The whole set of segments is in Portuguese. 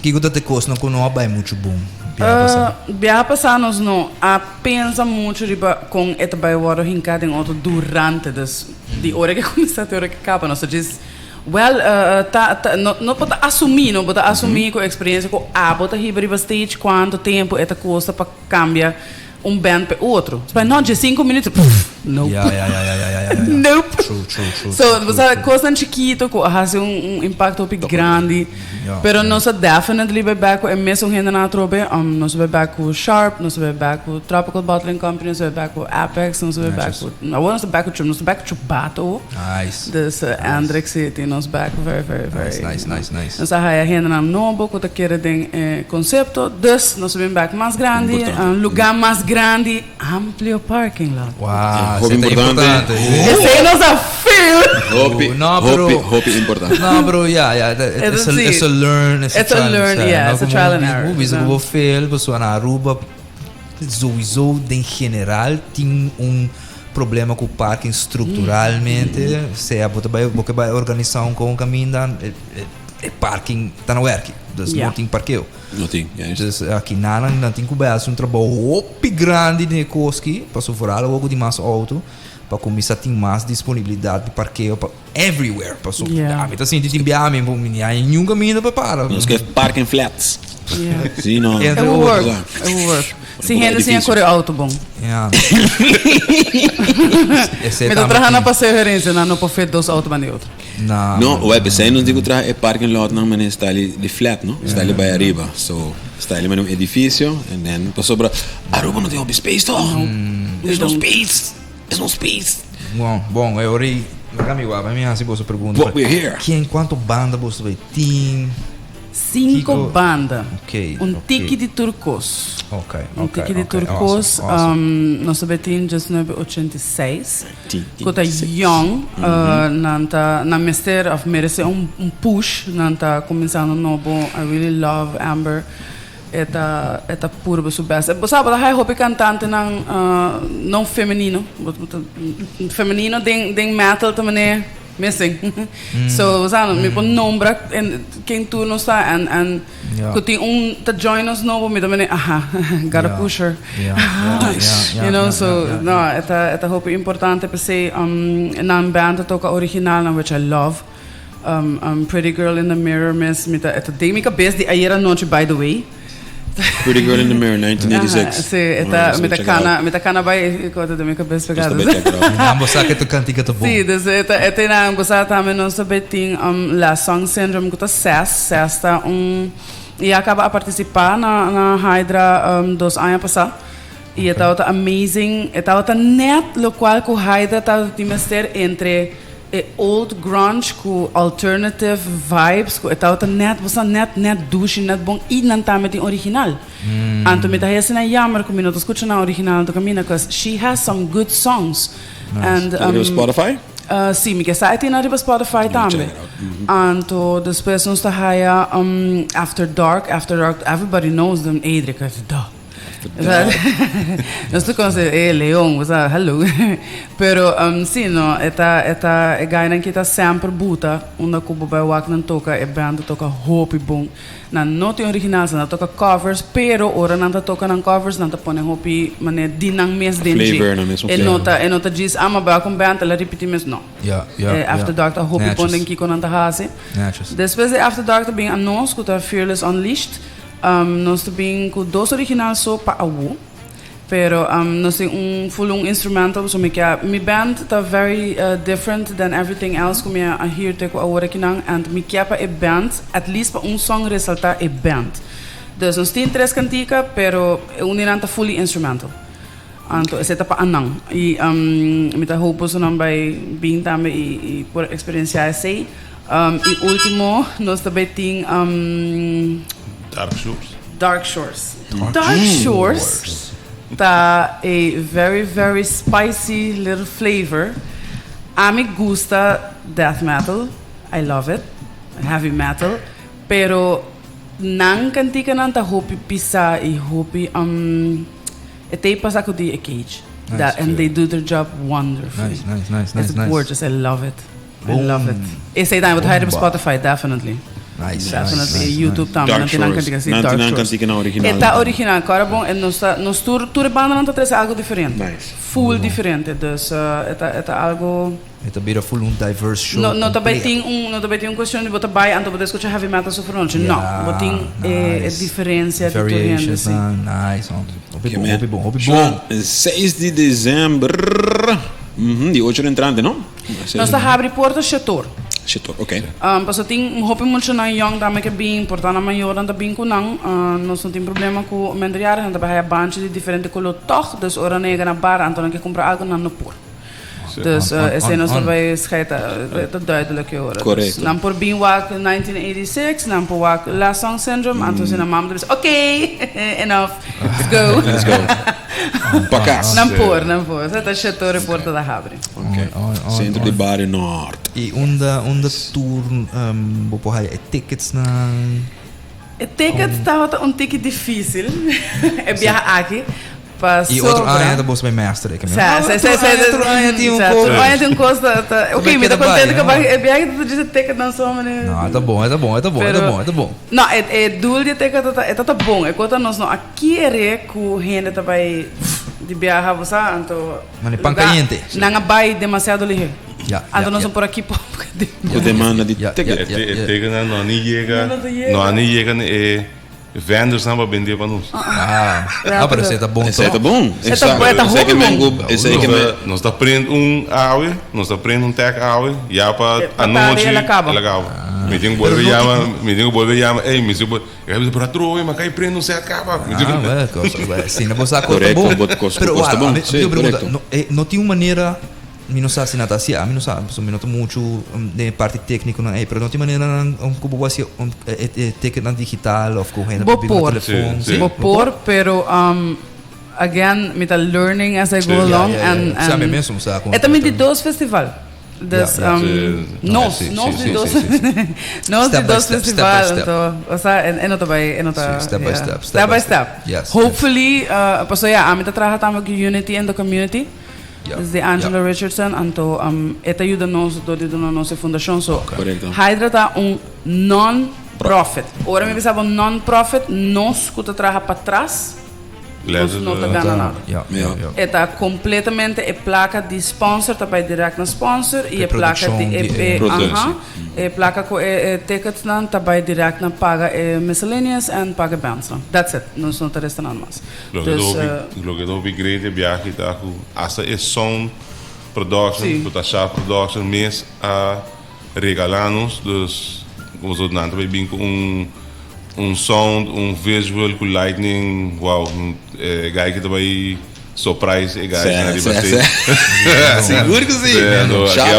que te custa não conhece bem muito bom. Viaja passanos não pensa muito com esta bairro hincada em outro durante de hora que começa até hora que acaba, não se diz não pode assumir com a experiência com bota riba stage quanto tempo esta custa para cambiar band para outro. Mas não de 5 minutos. Nope. Nope. True. So, você coisa chiquito que faz impacto grande. Pero nós definitely vai back com mesmo gente na trobe. Nós vai back com Sharp, nós vai back com Tropical Bottling Company, nós vai back com Apex, nós vai back com nós back com Bato. Nice. This Andrex City, nós back very. Nice. Nós vai gente na novo que quer den conceito. Dus nós vem back mais grande, lugar mais grande, amplio parking lot. Wow. Hobby importante. Esse é nosso feel. Hobby importante. No, bro, it's a learn, it's a trial and error. Movies que eu fail, pessoa na Aruba, sowieso, em general, tem problema com o parking estruturalmente. Se a boca vai organizar com o caminho, é parking, está no work. Dus não tem parqueo. Não tem, dus aqui não tem coberto trabalho grande de Koski para sofrer algo de mais alto para começar a ter mais disponibilidade de parqueo para everywhere para sofrer. Então assim, de timbiar mesmo, não há nenhum caminho para parar. Nós queremos parking flats. Sim, não. É o work. Se rende sem a correr auto bom. Me dá para não passar referência, não pode fazer dois autos para outro. Não, o EBC não digo tra é parking lot não, mas está ali de flat, não? Está ali para arriba, so está ali no edifício, and then passou para Aruba não tem open space, tó? There's no space. Bom, eu orei. Amigo, a minha se você pergunta. But we're here. Quanto banda você vai ter? 5 bandas. Tique de turcos. Tique de turcos. Nós temos 1986. Quando young, na Mister of merece push, nanta começando novo. I really love Amber. Eta pura subessa. Você sabe, a roupa cantante não feminino. Feminino tem metal também. Missing. So, me pon nombra quem tu não está que tem to join us novo me também gotta push her. You know, so no, esta roupa importante para ser na banda toca original, which I love. Pretty Girl in the Mirror, miss me esta dei minha cabeça de ayer noite, by the way. Pretty Girl in the Mirror, 1986. Sim, metacana vai conta da minha cabeça pegada. Não sabe que tu cantiga tu bom. Sim, esta não gostar também não saber tem la song syndrome que tá SES tá e acaba a participar na Hydra 2 anos passado. E tá amazing, tá net lo qual que Hydra tá de mestre entre old grunge com alternative vibes com net douche net bom e não tá met original. Anto me tá essa jammer com minutos escuta na original do caminho because she has some good songs. And Spotify? Sim, me que sai tem na Spotify também. Anto depois nós tá haya After Dark, everybody knows them Adrica. Nós tu conhece Leon, hello. Pero sim, no, esta gaina que tá sempre buta, onde cubo vai wak não toca, banda toca hope bom. Na nota original, não toca covers, pero ora não toca não covers, não põe hope, mané dinang mes denji. E nota diz, ama ba com banda, ela repete mes não. After Dark tá hope bom den kiko não tá hase. Depois After Dark tá bem anons que tá Fearless Unleashed. Nós temos com 2 originais só para o, pero nós temos full instrumental, so minha band tá very different than everything else que minha here te com a hora que não, and minha capa é band, at least para song resultar é band. Dus nós temos 3 canticas, pero não tá fully instrumental. Então esse tá para anang. E minha tá hope so não vai bem também e por experiência assim. E último nós também temos Dark Shores tá a very spicy little flavor. A mim gusta death metal, I love it, heavy metal, pero não cantica não tá hopi pisa e hopi They pass a the cage. Nice, that and they do their job wonderfully. Nice. It's gorgeous. I love it. I love it. It's a time with higher Spotify, definitely. Nice. Definitely YouTube também, não tem nada que dizer Dark Shores. na original. Eta original, cara bom, e nos tour banda não tá algo diferente. Nice. Full diferente, dus eta algo. Ito bira full diverse show. No também tem questão de botar by anto poder escutar heavy metal só não. Não, botin é diferença de variations. tudo. Nice. Hobby bom. João, 6 de dezembro. De 8 entrante, não? Nós tá abre porta setor. Setor, ok. Paso tem hopi muito na young dame que bem, portanto maior anda bem com não. Nós não tem problema com mendriar, anda vai a bunch de diferente color toch, dus ora nega na bar, então que comprar algo na no por. Dus esse não vai scheita, é duidelijk hoor. Correto. Dan por bem wak 1986, dan por wak Last Song Syndrome, então se na mam diz, okay, enough, let's go. Pacas. Não por, essa é setor porta da abre. Ok. Centro de Bar Norte. E onda tour, bopo hai tickets na... O ticket estava um ticket difícil, é viajar aqui. E outro ainda bolsa bem mestre aqui. Outro ainda tem um pouco. Ainda tem um custo. Ok, me dá contente que é viagem que tu diz ticket não só, mas não, tá bom. Não, é duro de ticket tá bom. É quando nós não aqui é que o gente tá vai de viajar, você então. Mas pan caliente. Não vai demasiado ligeiro. Então nós por aqui por O demanda de ticket. Ticket não nem chega é vendors não vai vender para nós. Mas esse tá bom. Esse tá bom. Esse é que nós tá prendendo hour, nós tá prendendo tech hour, já para a noite ela acaba. Me tem que volver chama, ei, me subo, eu vou para troi, mas cai prendo se acaba. Sim, não você acorda bom. Pero bom. Não tem uma maneira não sabe se nada assim, não sabe, não tem muito de parte técnica, não é, mas não tem maneira como assim, ticket digital ou correndo pelo telefone. Vou pôr, pero again, me tá learning as I go along and sabe mesmo, sabe? É também de dois festivais. Nós de dois festivais, então, ou seja, não tá bem, não tá step by step. Hopefully, passou a mim tá trabalhando com Unity and the community. Desde Angela Richardson, então esta ajuda nós todos na nossa fundação. So, Hydra tá non-profit. Ora me pensava non-profit, nós que trabalha para trás, nós não tá ganhando nada. Esta completamente é placa de sponsor, tá vai direto na sponsor e é placa de placa com tickets não tá vai direto na paga miscellaneous and paga bands. That's it. Nós não tá restando nada mais. Lo que do grande viagem tá com essa é sound production, tá chá production mês a regalar-nos dos como os não também bem com sound, visual com lightning, wow, guy que também surprise e guys na riba. Seguro que sim. Aqui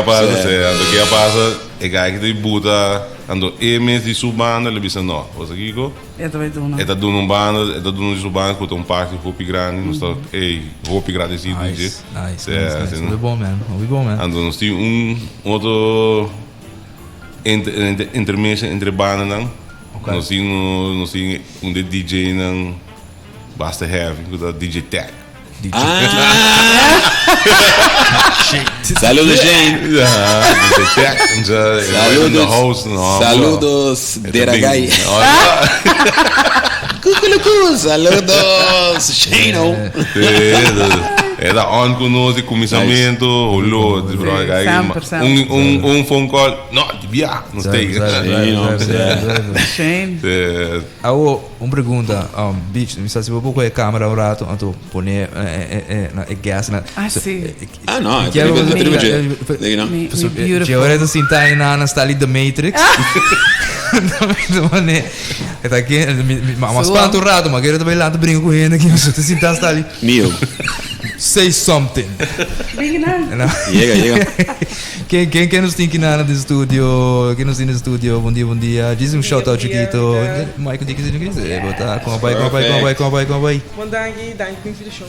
a passa, e guy que tem buta, ando mês de subanda, ele disse não, você aqui go? É também dona. É dando um banda, de subanda com um parque hopi grande, nós tá, hopi grande assim, nice. Muito bom, man. Ando nós tem outro intermixo entre banda não. Nós temos DJ não basta heavy, com DJ Tech. Saludos, gente. DJ Tech. Saludos, Deragai. Saludos, Shano. É da on conosco de comissamento, rolou, phone call, não, devia, não tem. Shane. Pergunta, bicho, me sabe se vou pôr a câmera ao rato, então pôr gas na. Sim. Não, eu agora assim tá aí na style da Matrix. É aqui, mas quanto rato, mas eu também lá tô brincando com ele aqui, mas eu tô assim tá ali. Meu. Say something. Chega. Quem nos tem aqui na do estúdio? Quem nos tem no estúdio? Bom dia. Diz shout out chiquito. Michael diz que não quiser. Botar com a vai. Mandar aqui, dá em fim do show.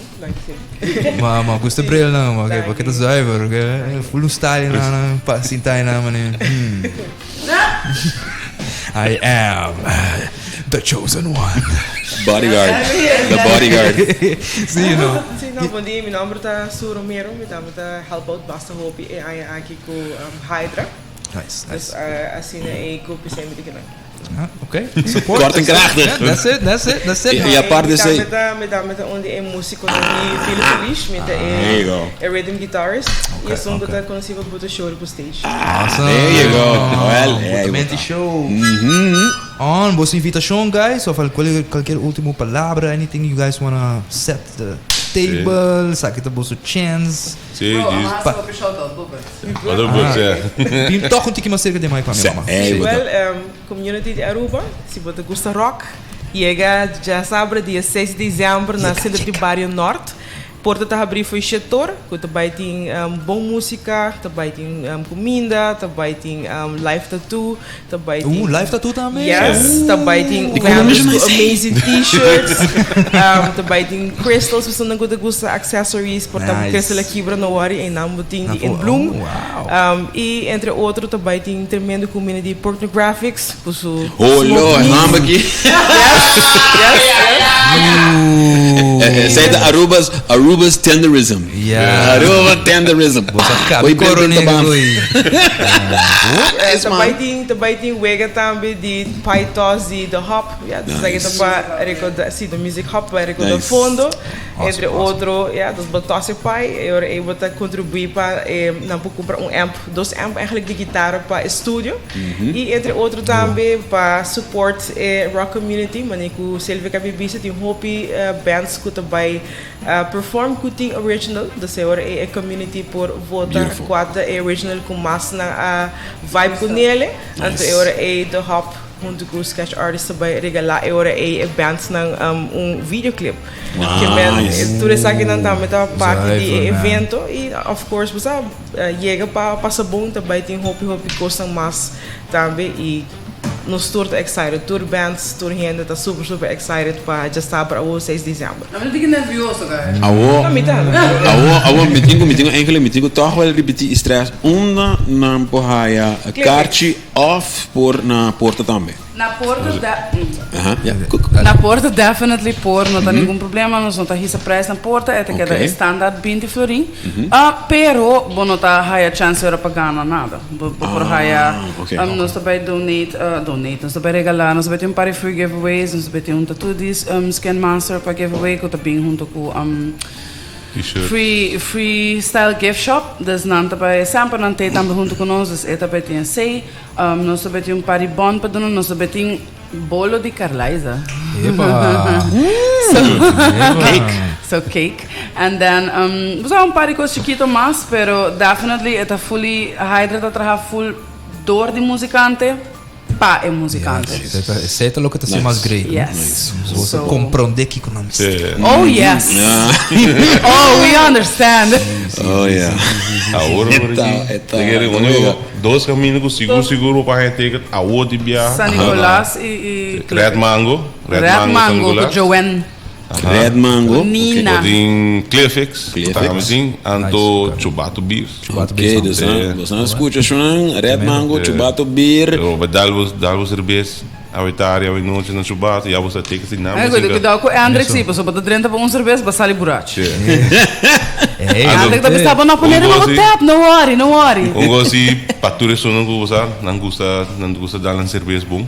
Mas custa brilho não, porque tá driver, full style na pacinta na mané. I am the chosen one. Bodyguard. The bodyguard. Sim, não. Bom dia, meu nome é Su Romero, eu help out basta hopi e aqui com Hydra. Nice. Dus assim é que eu pensei muito que não. Okay. Support. Kort en krachtig. Yeah, that's it. Ja, aparte sei. Met onde músico de Filipe Feliz, met There you go. a rhythm guitarist. E é som que tá conhecido para show pro stage. Awesome. There you go. Well, yeah, Botamente show. On, boa invitação, guys. Of qualquer último palavra, anything you guys wanna set the table, sabe que tá boa chance. Sim, diz. Well, Wat ook zeggen. Pim toch um tique mais cerca de mais para minha mama. community de Aruba, se você gosta rock, chega já sabe dia 6 de dezembro na Centro de Barrio Norte. Porta tá abrir foi setor, que também tem boa música, também tem comida, também tem live tattoo, também tem Live tattoo também. Yes, também tem amazing t-shirts, também tem crystals, você não gosta accessories, portanto crystal aqui para não worry, em nome tem em Bloom. E entre outros também tem tremendo community pornographics, puso. Oh Lord, nome aqui. Say the Aruba's tenderism. Yeah. Aruba tenderism. Oi, coronel. Também tem wega também de paitos e de hop, dus para recordar, sim, de music hop para recordar fundo, entre outros, dus batosse pai, eu able a contribuir para não comprar amp, dois amp eigenlijk de guitarra para estúdio, e entre outros também para support rock community, manico Silvia Cabibisa tem hopi bands que também perform kuting original, dus é community por votar quatro original com mais na vibe com ele, então é de hop junto com sketch artist também regalar é bands ng videoclip. Que men tudo isso aqui não também tá parte de evento e of course você chega para passar bom também tem hopi coisa mais também e nos tour excited, tour bands, tour gente está super excited para já estar para o 6 de dezembro. Não me nervioso, cara. Me tenho toch wel repetir stress. Uma não porraia karte off por na porta também. Na porta definitely por, não tem nenhum problema, não está hisa price na porta, é que é standard 20 florin. Pero não tá higher chance para pagar nada. Por higher, nós também donate, nós também regalar, nós também tem par de free giveaways, nós também tem tattoo dis Scan Master para giveaway que tá bem junto com free style gift shop, dus nan também sempre nan tem também junto com nós, dus é também tem sei, nós também tem par de bond para dono, nós também tem bolo de Carlaiza. So cake, and then usar par de coisas chiquito mais, pero definitely é fully hydrated, trabalha full dor de musicante. Pa é musicante. Certo, lo que está mais great. Yes. Você compreender que com nós. Oh yes. Oh, we understand. Oh yeah. Agora dois caminhos seguro para a gente a outra via. San Nicolás e Red Mango com Joanne. Red Mango. Nina. Tem Clearfix. Anto Chubato Beer. Ok, dus você escuta chunang Red Mango, Chubato Beer. Dalvos cerveja. A Itália, a noite na Chubato, e a você tem que se não. Eu dou com André sim, passou para dentro para cerveja, para sair buraco. André também estava na panela no tap, não worry. Gosto para tudo isso não gosta dar uma cerveja bom.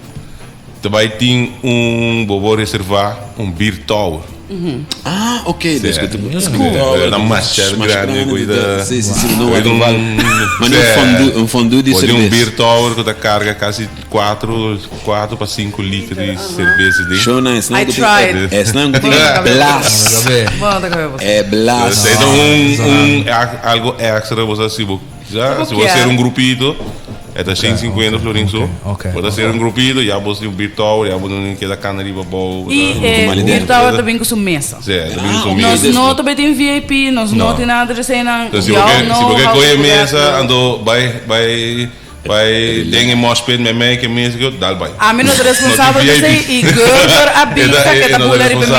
Também tem bobo reservar beer tower. Ah, ok, dus que na machete grande cuida. Sim, não é mas fondue de cerveja. Pode beer tower que carga quase 4 para 5 litros de cerveja dentro. Show nice. I tried. É não blast. É blast. Então algo extra você se você ser grupito é da 150 florin só. Pode ser grupito, já você beer tower, já você que da cana riba boa. E beer tower também com sua mesa. Nós não também tem VIP, nós não tem nada de cena. Se você conhece mesa, ando vai tem em mosped me meio que mesa que dá vai. A menos responsável de ser e girl a bita que tá bola de mesa.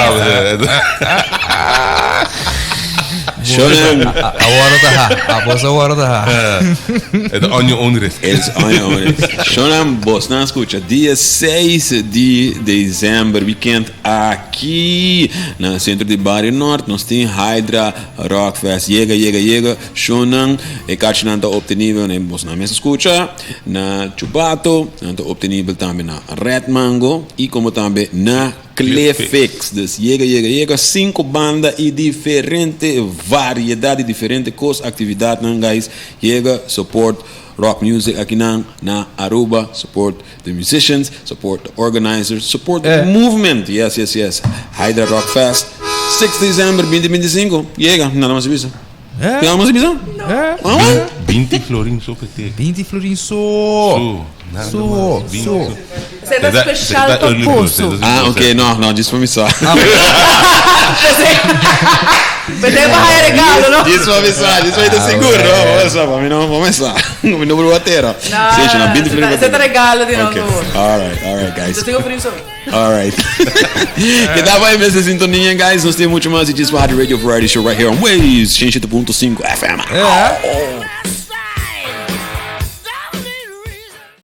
Shonam. A hora da ha. A hora da ha. É da on your own risk. Eles olha. Shonam, boss, não escuta. Dia 6 de dezembro, weekend aqui no centro de Barrio Norte. Nós temos Hydra Rock Fest. Chega. Shonam, e Kachinanta obtenível, né? Boss, não me escuta. Na Chubato, está obtenível também na Red Mango e como também na Clefix. Chega. 5 bandas e diferente variedade, diferente coisa, atividade, não, guys. Chega, support rock music aqui na Aruba, support the musicians, support the organizers, support the movement. Yes. Hydra Rock Fest, 6 de dezembro 2025. Chega, nada mais isso. Tem alguma visão? 20 florin só para ter. 20 florin só. Só. Você é especial para o curso. Ok, não, disso foi me só. Você vai regalo, não? Disso foi me só, disso vai ter seguro. Vamos só, para mim não começar. Não vou bater. Você tá regalo de novo. Alright, guys. Eu tenho um só. Alright. Que dá vai ver essa sintonia, guys. Nós temos muito mais de Rádio Radio Variety Show right here on Waves 107.5 FM.